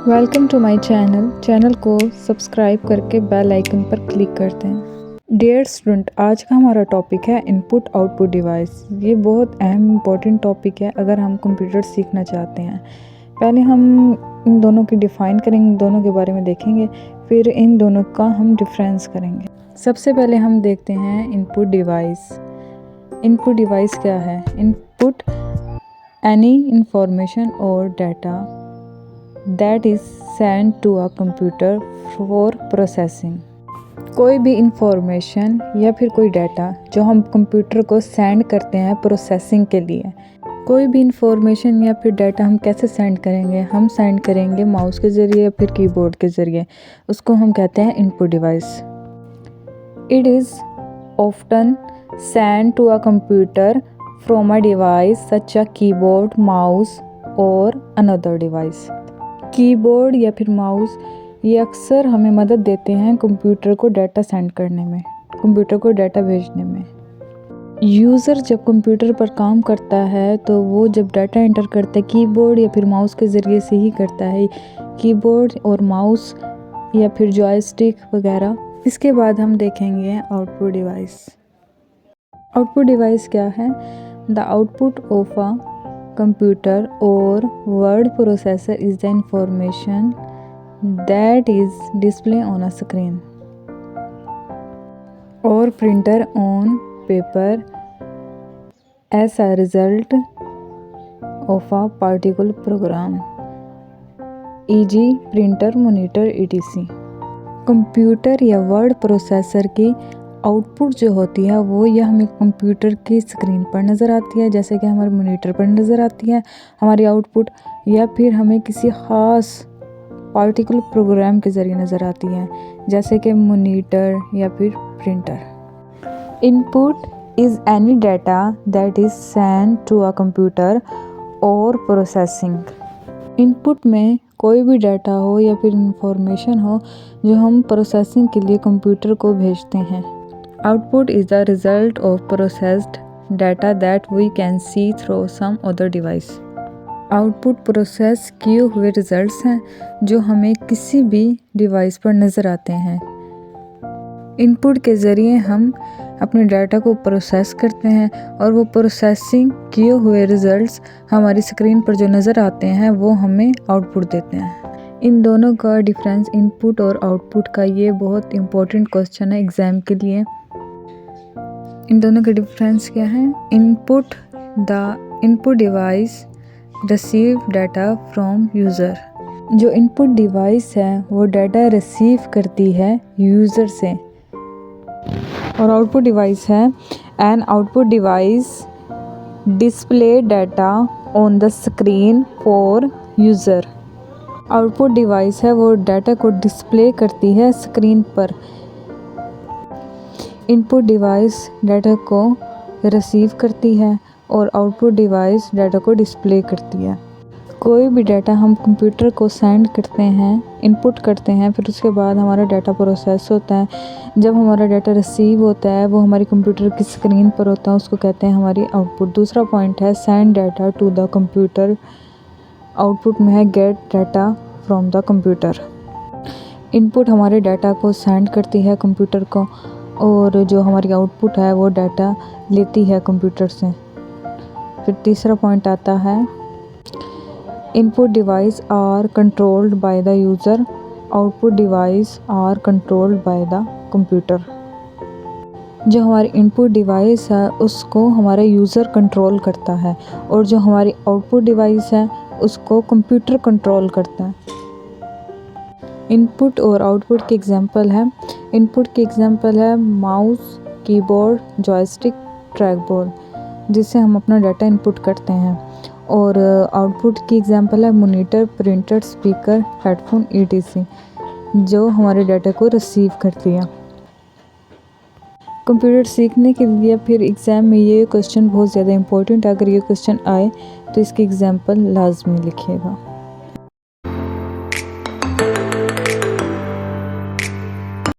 Welcome to my channel को subscribe करके bell icon पर क्लिक कर दें। डियर स्टूडेंट, आज का हमारा टॉपिक है इनपुट आउटपुट डिवाइस। ये बहुत अहम इम्पोर्टेंट टॉपिक है अगर हम कंप्यूटर सीखना चाहते हैं। पहले हम इन दोनों की डिफ़ाइन करेंगे, इन दोनों के बारे में देखेंगे, फिर इन दोनों का हम डिफरेंस करेंगे। सबसे पहले हम देखते हैं इनपुट डिवाइस। इनपुट डिवाइस क्या है? इनपुट एनी इंफॉर्मेशन और data that is sent to a computer for processing। कोई भी इंफॉर्मेशन या फिर कोई डाटा जो हम कंप्यूटर को सेंड करते हैं प्रोसेसिंग के लिए। कोई भी इंफॉर्मेशन या फिर डाटा हम कैसे सेंड करेंगे? हम सेंड करेंगे माउस के ज़रिए या फिर कीबोर्ड के ज़रिए। उसको हम कहते हैं input device. It is often send to a computer from a device such a keyboard, mouse और अनदर डिवाइस। कीबोर्ड या फिर माउस ये अक्सर हमें मदद देते हैं कंप्यूटर को डाटा सेंड करने में, कंप्यूटर को डाटा भेजने में। यूज़र जब कंप्यूटर पर काम करता है तो वो जब डाटा एंटर करता है कीबोर्ड या फिर माउस के ज़रिए से ही करता है। कीबोर्ड और माउस या फिर जॉयस्टिक वगैरह। इसके बाद हम देखेंगे आउटपुट डिवाइस। आउटपुट डिवाइस क्या है? The output of a computer or word processor is the information that is displayed on a screen or printer on paper as a result of a particular program, e.g. printer, monitor, etc. Computer या word processor की output जो होती है वो यह हमें computer की screen पर नज़र आती है, जैसे कि हमारे मॉनिटर पर नज़र आती है हमारी आउटपुट, या फिर हमें किसी ख़ास पार्टिकुलर प्रोग्राम के ज़रिए नज़र आती है, जैसे कि मॉनिटर या फिर printer. Input is any data that is send to a computer और प्रोसेसिंग। इनपुट में कोई भी डाटा हो या फिर इंफॉर्मेशन हो जो हम प्रोसेसिंग के लिए कंप्यूटर को भेजते हैं। Output is the result of processed data that we can see through some other device। Output process किए हुए रिजल्ट्स हैं जो हमें किसी भी डिवाइस पर नज़र आते हैं। इनपुट के ज़रिए हम अपने डाटा को प्रोसेस करते हैं और वो प्रोसेसिंग किए हुए रिजल्ट्स हमारी स्क्रीन पर जो नज़र आते हैं वो हमें आउटपुट देते हैं। इन दोनों का डिफरेंस इनपुट और आउटपुट का ये बहुत इम्पोर्टेंट क्वेश्चन है एग्ज़ाम के लिए। इन दोनों का डिफरेंस क्या है? Input, the input device receive data from user. जो इनपुट डिवाइस है वो डाटा रिसीव करती है यूज़र से। और आउटपुट डिवाइस है an output device display data on the screen for user. Output device है वो डाटा को डिस्प्ले करती है स्क्रीन पर। इनपुट डिवाइस डाटा को रिसीव करती है और आउटपुट डिवाइस डाटा को डिस्प्ले करती है। कोई भी डाटा हम कंप्यूटर को सेंड करते हैं, इनपुट करते हैं, फिर उसके बाद हमारा डाटा प्रोसेस होता है। जब हमारा डाटा रिसीव होता है वो हमारी कंप्यूटर की स्क्रीन पर होता है, उसको कहते हैं हमारी आउटपुट। दूसरा पॉइंट है send data to the computer. Output में है get data from the computer. Input हमारे डाटा को सेंड करती है कंप्यूटर को और जो हमारी आउटपुट है वो डाटा लेती है कंप्यूटर से। फिर तीसरा पॉइंट आता है input device are controlled by the user, output device are controlled by the computer. जो हमारी इनपुट डिवाइस है उसको हमारा यूज़र कंट्रोल करता है और जो हमारी आउटपुट डिवाइस है उसको कंप्यूटर कंट्रोल करता है। इनपुट और आउटपुट के एग्जांपल है। इनपुट की एग्जांपल है माउस, कीबोर्ड, जॉयस्टिक, ट्रैकबॉल, जिससे हम अपना डाटा इनपुट करते हैं। और आउटपुट की एग्जांपल है monitor, printer, speaker, headphone, etc. जो हमारे डाटा को रिसीव करती है। कंप्यूटर सीखने के लिए फिर एग्ज़ाम में ये क्वेश्चन बहुत ज़्यादा इम्पोर्टेंट है। अगर ये क्वेश्चन आए तो इसकी एग्जांपल लाजमी लिखिएगा।